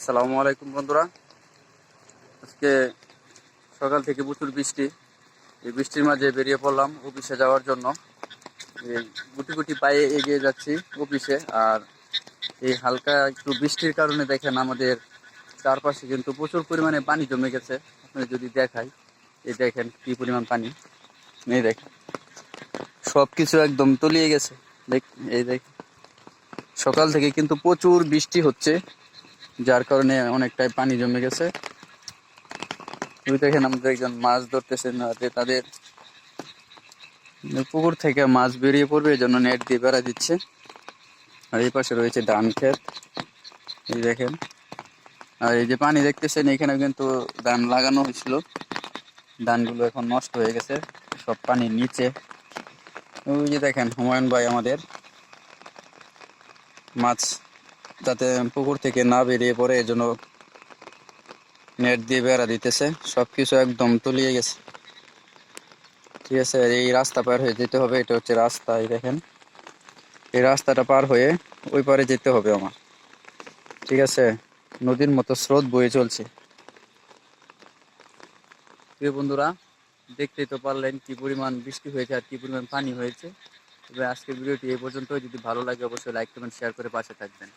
আসসালামু আলাইকুম বন্ধুরা। আজকে সকাল থেকে প্রচুর বৃষ্টি। এই বৃষ্টির মাঝে বেরিয়ে পড়লাম অফিসে যাওয়ার জন্য। এই গুটি গুটি পায়ে এগিয়ে যাচ্ছি অফিসে। আর এই হালকা একটু বৃষ্টির কারণে দেখেন আমাদের চারপাশে কিন্তু প্রচুর পরিমাণে পানি জমে গেছে। আপনি যদি দেখাই, এই দেখেন কি পরিমাণ পানি। এই দেখেন সবকিছু একদম তলিয়ে গেছে। দেখ, এই দেখ, সকাল থেকে কিন্তু প্রচুর বৃষ্টি হচ্ছে, যার কারণে অনেকটাই পানি জমে গেছে। দেখেন আমাদের একজন মাছ ধরতেছেন, যে তাদের পুকুর থেকে মাছ বেরিয়ে পড়বে এই জন্য নেট দিয়ে বেড়া দিচ্ছে। আর এই পাশে রয়েছে ধান ক্ষেত, এই দেখেন। আর এই যে পানি দেখতেছেন, এখানে কিন্তু ধান লাগানো হয়েছিল, ধানগুলো এখন নষ্ট হয়ে গেছে সব পানির নিচে। ওই যে দেখেন হুমায়ুন ভাই আমাদের মাছ যাতে পুকুর থেকে না বেরিয়ে পড়ে এজন্য নেট দিয়ে বেড়া দিতেছে। সবকিছু একদম তলিয়ে গেছে। ঠিক আছে, এই রাস্তা পার হয়ে যেতে হবে। এটা হচ্ছে রাস্তা, এই দেখেন। এই রাস্তাটা পার হয়ে ওই পারে যেতে হবে আমার। ঠিক আছে, নদীর মতো স্রোত বয়ে চলছে। প্রিয় বন্ধুরা, দেখতেই তো পারলেন কি পরিমাণ বৃষ্টি হয়েছে আর কি পরিমাণ পানি হয়েছে। তবে আজকের ভিডিওটি এই পর্যন্ত। যদি ভালো লাগে অবশ্যই লাইক কমেন্ট শেয়ার করে পাশে থাকবেন।